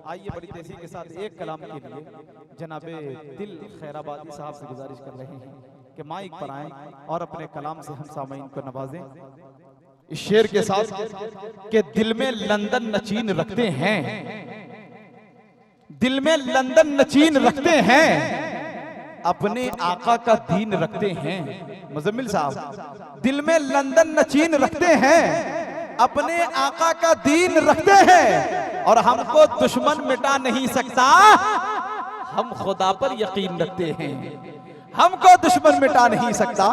आइए बड़ी तेजी के साथ एक कलाम के लिए जनाबे दिल खैराबादी साहब से गुजारिश कर रहे हैं कि माइक पर आएं और अपने कलाम से हम सामईन को नवाजें इस शेर के साथ कि दिल में लंदन नचीन रखते हैं, दिल में लंदन नचीन रखते हैं, अपने आका का दीन रखते हैं। मुजम्मिल साहब, दिल में लंदन नचीन रखते हैं, अपने आका का दीन रखते हैं, और हमको दुश्मन मिटा नहीं सकता, हम खुदा पर यकीन रखते हैं। हमको दुश्मन मिटा नहीं सकता,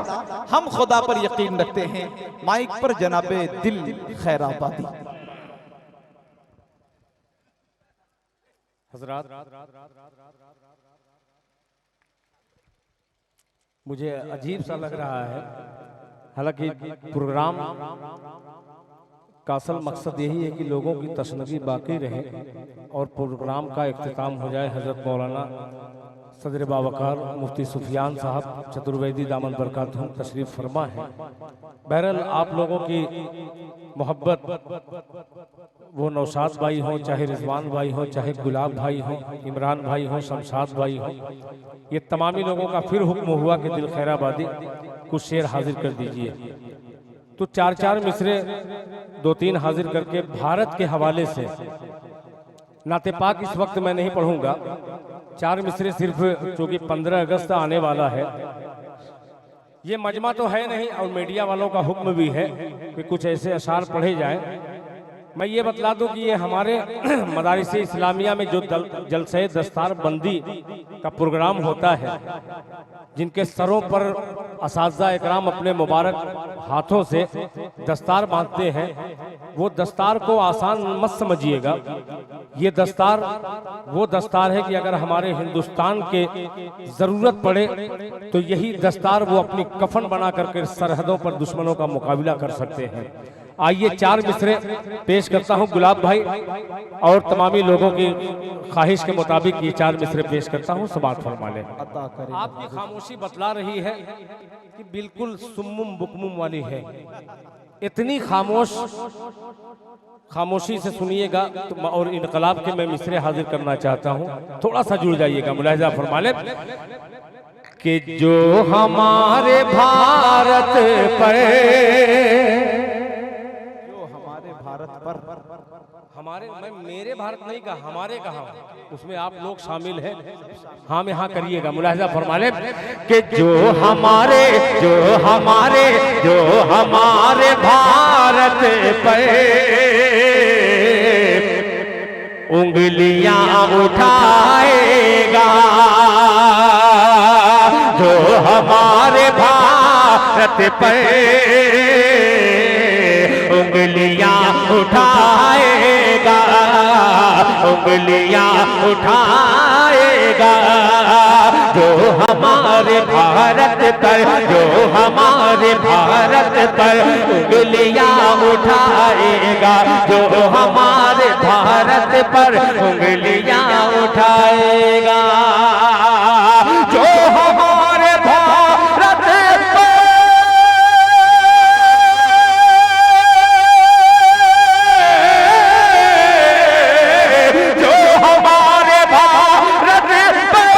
हम खुदा पर यकीन रखते हैं। माइक पर जनाबे दिल खैराबादी। हज़रात, मुझे अजीब सा लग रहा है, हालांकि प्रोग्राम का असल मकसद यही है कि लोगों की तशनगी बाकी रहे और प्रोग्राम का इख्तिताम हो जाए। हज़रत मौलाना सदर बावकार मुफ्ती सुफियान साहब चतुर्वेदी दामन बरकातहुम तशरीफ़ फरमा है। बहरहाल आप लोगों की मोहब्बत, वो नौशाद भाई हों, चाहे रिजवान भाई हों, चाहे गुलाब भाई हों, इमरान भाई हों, शमशाद भाई हों, ये तमामी लोगों का फिर हुक्म हुआ कि दिल खैराबादी कुछ शेर हाजिर कर दीजिए। तो चार चार मिसरे दो तीन हाजिर करके भारत के हवाले से नाते पाक इस वक्त मैं नहीं पढ़ूंगा, चार मिसरे सिर्फ, चूंकि 15 अगस्त आने वाला है, ये मजमा तो है नहीं और मीडिया वालों का हुक्म भी है कि कुछ ऐसे अशार पढ़े जाएं। मैं ये बतला दूं कि ये हमारे मदारिस इस्लामिया में जो जलसे दस्तार बंदी का प्रोग्राम होता है, जिनके सरों पर असातिज़ा इकराम अपने मुबारक हाथों से दस्तार बांधते हैं, वो दस्तार को आसान मत समझिएगा। ये दस्तार वो दस्तार है कि अगर हमारे हिंदुस्तान के ज़रूरत पड़े तो यही दस्तार वो अपनी कफन बना करके सरहदों पर दुश्मनों का मुकाबला कर सकते हैं। आइए चार मिसरे पेश करता हूं गुलाब भाई और तमामी लोगों की ख्वाहिश के मुताबिक ये चार मिसरे पेश करता हूं, समाअत फरमा लें। आपकी खामोशी बतला रही है कि बिल्कुल सुम्मुम बुकमुम वाली है। इतनी खामोशी से सुनिएगा तो, और इनकलाब के मैं मिसरे हाजिर करना चाहता हूं, थोड़ा सा जुड़ जाइएगा, मुलाहिजा फरमा लें कि जो हमारे भारत पर, हमारे, मैं मेरे भारत नहीं कहा, हमारे कहा, उसमें आप लोग शामिल हैं। हाँ में हाँ करिएगा, मुलाहिजा फरमा लें कि जो हमारे भारत पर उंगलियां उठाएगा, जो हमारे भारत पर उंगलियां उठाएगा, उंगलियां उठाएगा, जो हमारे भारत पर, जो हमारे भारत पर उंगलियां उठाएगा, जो हमारे भारत पर उंगलियां उठाएगा, जो हमारे भारत पर, जो हमारे भारत पर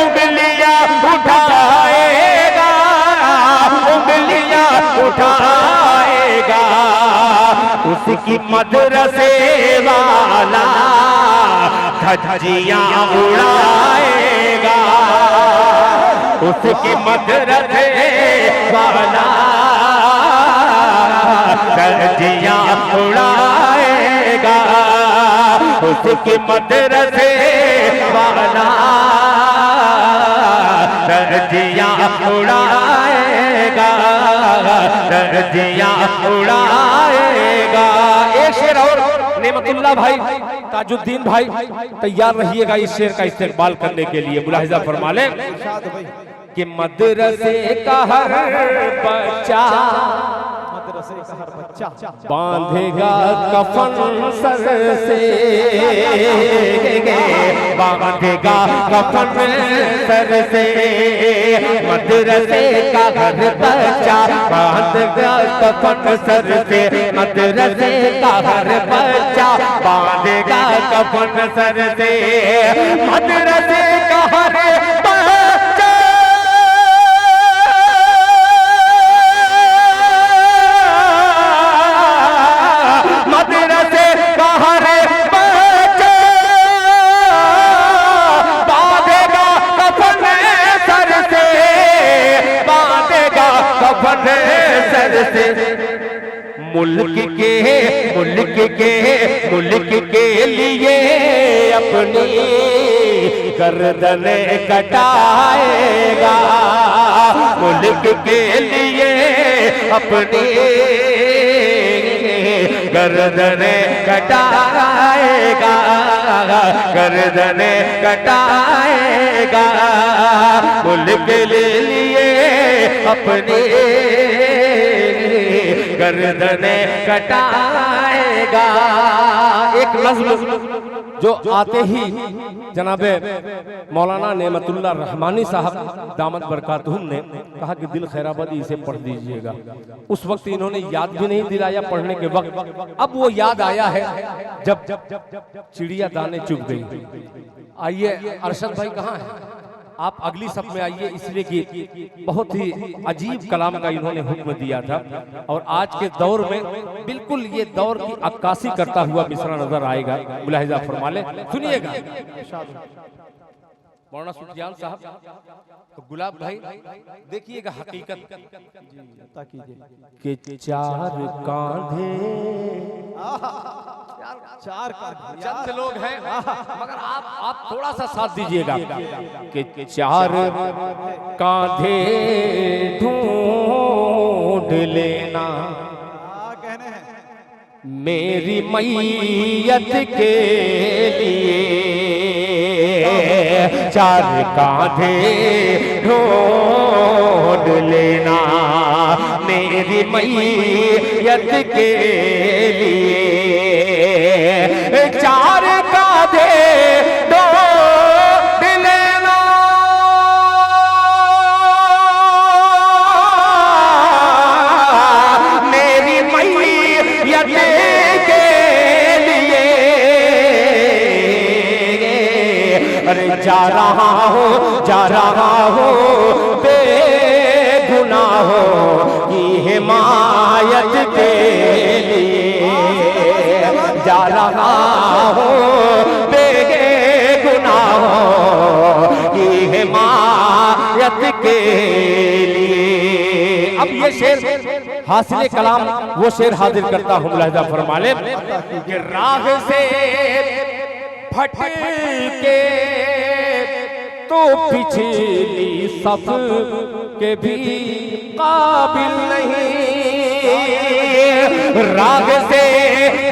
उंगलियां उठाएगा, उंगलियां उठाएगा, उसकी मदरसे वाला धज्जियां उड़ाएगा, उसकी मदरसे वाला धज्जियां उड़ाएगा, उसकी मदरसे वाला धज्जियां उड़ाएगा, धज्जियां उड़ाएगा। एक शेर और, नेमतुल्लाह भाई, ताजुद्दीन भाई तैयार रहिएगा इस शेर का इस्तेमाल करने के लिए, मुलाहिजा फरमा लें कि मदरसे का हर बच्चा बसेगा हर बच्चा, बांधेगा कफन सर से, बांधेगा कफन सर से, मदरसे का हर बच्चा बांधेगा कफन सर से, मदरसे का हर बच्चा बांधेगा कफन सर से, मदरसे का हर बच्चा मदरसे का हर बच्चा बांधेगा कफन सर से, बांधेगा कफन सर से। मुल्क के लिए अपनी गर्दन कटाएगा, मुल्क के लिए अपनी गर्दन कटाएगा, गर्दन कटाएगा, मुल्क के लिए अपनी गर्दन कटाएगा। एक नज़्म जो आते ही जनाबे मौलाना नेमतुल्लाह रहमानी साहब दामद बरकातहुम ने कहा कि दिल खैराबादी इसे पढ़ दीजिएगा। उस वक्त इन्होंने याद भी नहीं दिलाया पढ़ने के वक्त, अब वो याद आया है जब चिड़िया दाने चुग गई। आइए अरशद भाई कहाँ हैं, आप अगली सब में आइए, इसलिए कि बहुत ही अजीब कलाम का इन्होंने हुक्म दिया था और आज के दौर में बिल्कुल ये दौर की अक्कासी करता हुआ मिसरा नजर आएगा। मुलाहिजा फरमा ले, सुनिएगा। मौलाना सुफियान साहब, गुलाब भाई देखिएगा हकीकत के चार कांधे, चार चंद लोग हैं मगर आप थोड़ा सा साथ दीजिएगा कि चार कांधे ढूंढ लेना कहने हैं मेरी मैयत के लिए, चार कांधे ढूंढ लेना मेरी मैयत के लिए, चार कांधे ढूंढ लेना मेरी मैयत के लिए। अरे जा रहा हूँ बेगुनाहों की हिमायत के लिए, जा रहा हूँ बेगुनाहों की हिमायत के लिए। अब ये शेर हासिल कलाम वो शेर हाजिर करता हूँ, मुलाहिजा फरमा ले कि राह से फट के तो पिछली सफ के भी काबिल नहीं, राग से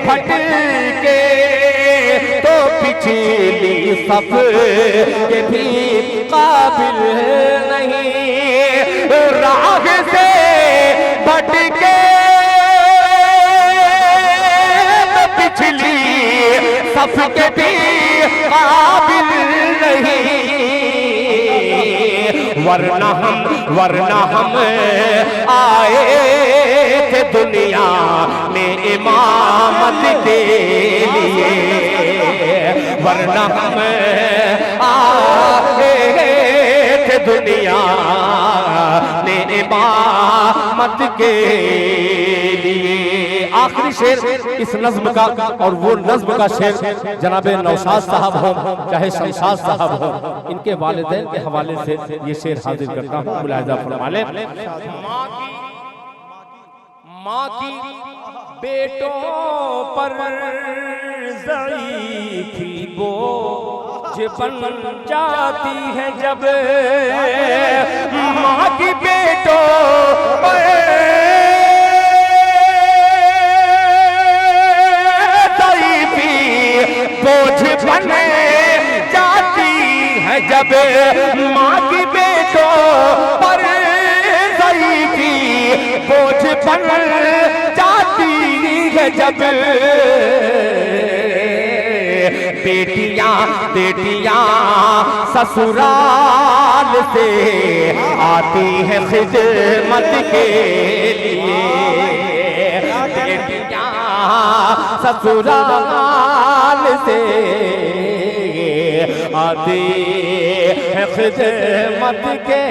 फट के तो पिछली सफ के भी काबिल नहीं, राग से फट के तो पिछली सफ के भी काबिल नहीं, वरना हम आए थे दुनिया में इमामत के लिए, वरना हम आए थे दुनिया में इमामत के लिए। आखिरी शेर इस नज्म का, और वो नज्म का शेर जनाबे नौशाद साहब हो चाहे शमशाद साहब हो, इनके वालिदैन के हवाले से ये शेर हाजिर करता हूँ, मुलाहिजा फरमा ले। माँ की बेटों पर ज़ईफ़ी बोझ बन जाती है जब, माँ की बेटों पर बोझ बन जाती है जब, माँ की बेटों पर ज़ईफ़ी बोझ बन है जब बेटियां बेटियां ससुराल से आती हैं खिदमत के लिए, बेटियां ससुराल से आती हैं खिदमत के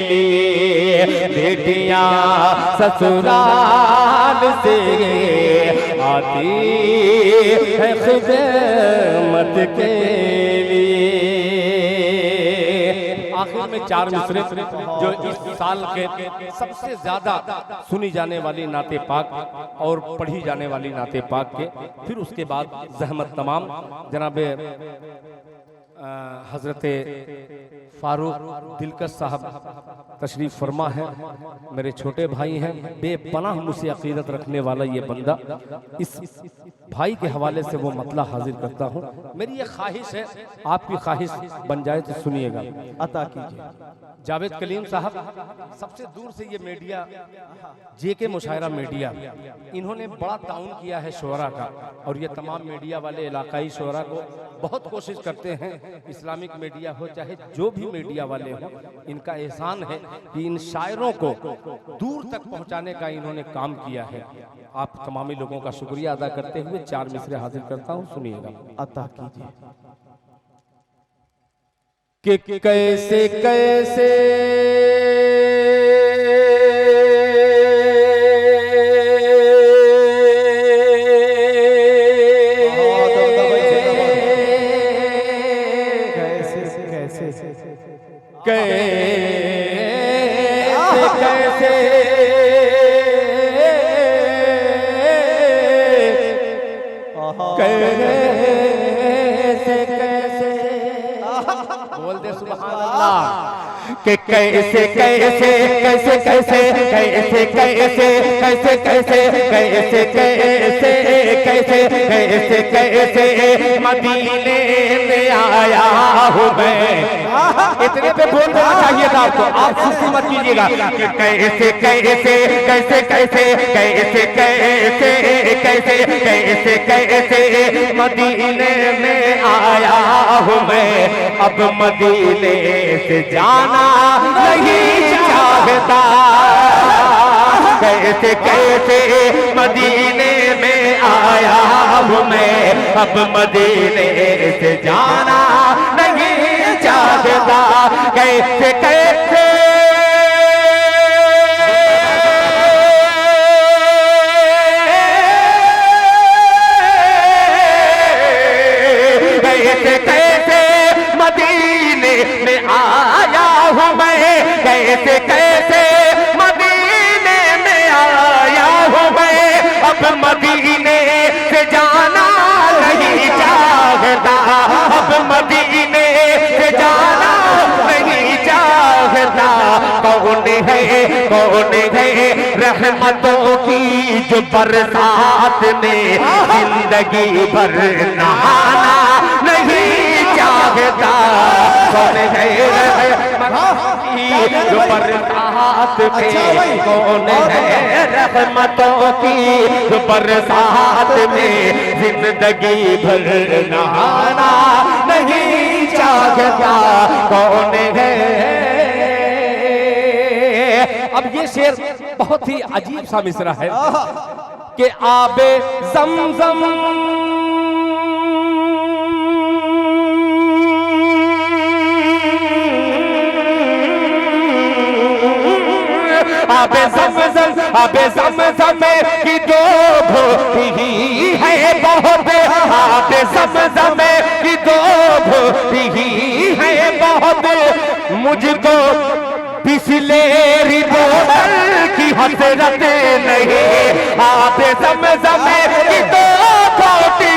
लिए, बेटियां ससुराल से आती है खिदमत के लिए। आखिर में 4 मिसरे जो इस साल के सबसे ज्यादा सुनी जाने वाली नाते पाक और पढ़ी जाने वाली नाते पाक के, फिर उसके बाद ज़हमत तमाम जनाब हजरत फारूक दिलकश साहब तशरीफ फरमा है, मेरे छोटे भाई हैं, बेपनाह मुझसे अकीदत रखने वाला ये बंदा, इस भाई के हवाले से वो मतला हाजिर करता हूँ। मेरी ये ख्वाहिश है, आपकी ख्वाहिश बन जाए तो सुनिएगा। अता कीजिए। जावेद कलीम साहब सबसे दूर से ये मीडिया जेके मुशायरा मीडिया, इन्होंने बड़ा ताउन किया है शोरा का, और ये तमाम मीडिया वाले इलाकाई शोरा को बहुत कोशिश करते हैं, इस्लामिक मीडिया हो चाहे जो भी मीडिया वाले हो, इनका एहसान है कि इन शायरों को दूर तक पहुंचाने का इन्होंने काम किया है। आप तमामी लोगों का शुक्रिया अदा करते हुए 4 मिसरे हाजिर करता हूं, सुनिएगा। अता कीजिए। कि कैसे कैसे बोल दे सुभान अल्लाह। कि कैसे कैसे कैसे कैसे कैसे कैसे कैसे कैसे कैसे कैसे कैसे कैसे कैसे मदीने में आया हूँ मैं। इतने पे बोल देना चाहिए था आपको, आप सुस्ती मत कीजिएगा। कि कैसे कैसे कैसे कैसे कैसे कैसे कैसे कैसे कैसे मदीने में आया हूँ मैं, अब मदीने से जाना नहीं चाहता। कैसे कैसे मदीने में आया हूँ मैं, अब मदीने से जाना नहीं चाहता। कैसे कैसे कैसे कैसे मदीने में आया हूँ मैं, कैसे कैसे मदीने में आया हूँ मैं, अब मदीने से जाना नहीं चाहता। अब मदीने से जाना नहीं चाहता। कौन है रहमतों की जो बरसात में जिंदगी भर नहाना नहीं चाहता। कौन है जो बरसात में, कौन है रहमतों की जो बरसात में जिंदगी भर नहाना नहीं चाहता। कौन है। अब ये शेर बहुत ही अजीब सा मिसरा है कि आबे ज़मज़म आबे ज़मज़म की दो भोटी है बहुत। आबे ज़मज़म की दो भोटी है बहुत। मुझको बिसलेरी बोतल की हसरत नहीं। आबे ज़मज़म की दो भोटी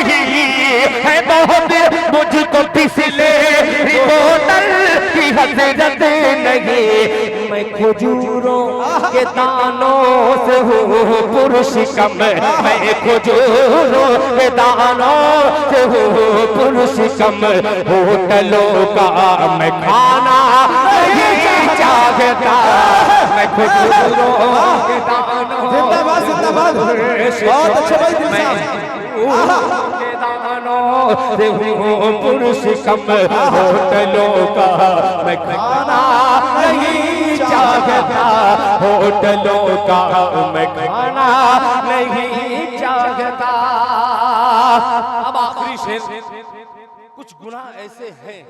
है बहुत। मुझको बिसलेरी बोतल की हसरत नहीं। मैं खजूरों के दानों से हूँ पुरुष कम। मैं खजूरों के दानों से हूँ पुरुष कम। होटलों का मैं खाना नहीं चाहता। मैं खजूरों के दानों बहुत अच्छे भाई दिल साहब। पुरस्कम होटलों का मैं खाना नहीं चाहता, होटलों का मैं खाना नहीं चाहता। अब आखिरी शेर, कुछ गुनाह ऐसे हैं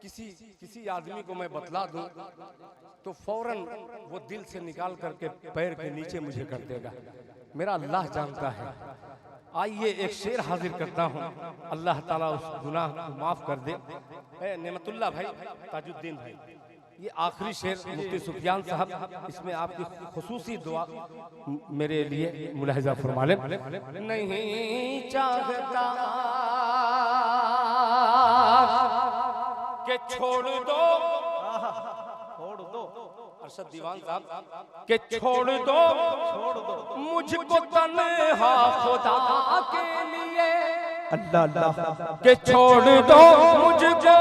कि किसी आदमी को मैं बतला दूं तो फौरन वो दिल से निकाल करके पैर के नीचे मुझे कर देगा। मेरा अल्लाह जानता है। आइए एक शेर हाजिर करता हूँ, अल्लाह ताला उस गुनाह को माफ कर दे। नेमतुल्लाह भाई, ताजुद्दीन भाई, ये आखिरी शेर मुफ्ती सुफियान साहब, इसमें आपकी खुसूसी दुआ मेरे लिए मुलाहिजा फरमा लें। नहीं चाहता के छोड़ दो अरशद दीवान साहब के छोड़ दो मुझको तन्हा खुदा के लिए, अल्लाह अल्लाह के छोड़ दो मुझको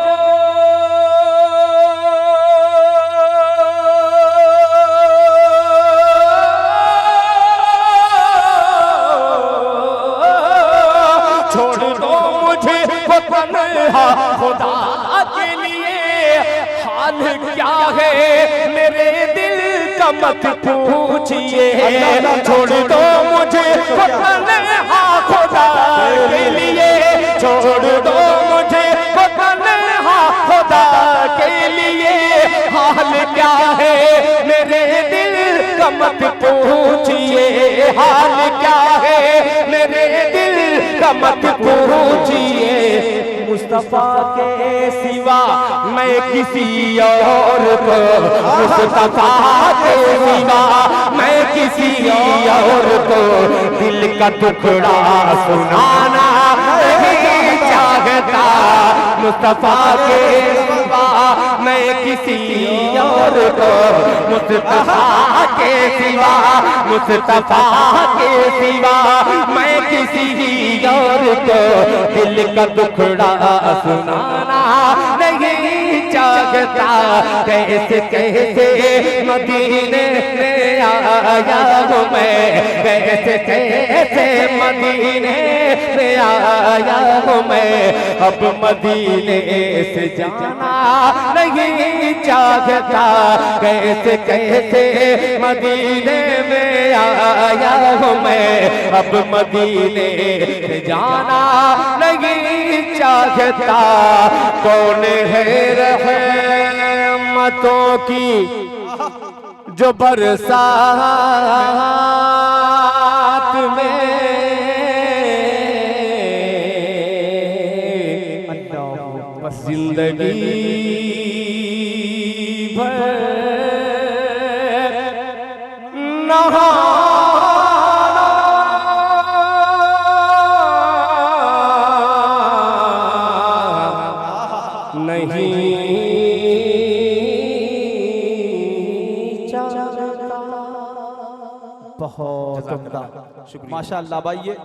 छोड़ दो मुझको तन्हा खुदा के लिए। हाल क्या है मेरे दिल का मत पूछिए, छोड़ दो मुझे तन्हा खुदा के लिए, छोड़ दो मुझे तन्हा खुदा के लिए। हाल क्या है मेरे दिल का मत पूछिए, हाल क्या है मेरे दिल का मत पूछिए। मुस्तफा के सिवा मैं किसी और को, मुस्तफा के सिवा मैं किसी और को दिल का टुकड़ा सुनाना नहीं चाहता। मुस्तफा के सिवा मैं किसी और को, मुस्तफा के सिवा, मुस्तफा के सिवा मैं किसी और को दिल का टुकड़ा सुनाना नहीं चाहता। कैसे कैसे मदीने में आया हूँ मैं, कैसे कैसे मदीने में आया हूँ मैं। अब मदीने से जाना नहीं चाहता, कैसे कैसे मदीने में आया हूँ मैं। अब मदीने से जाना नहीं चाहता। कौन है रहमतों की जो बरसात में जिंदगी भर नहा बहुत उम्दा, माशाअल्लाह भाई। ये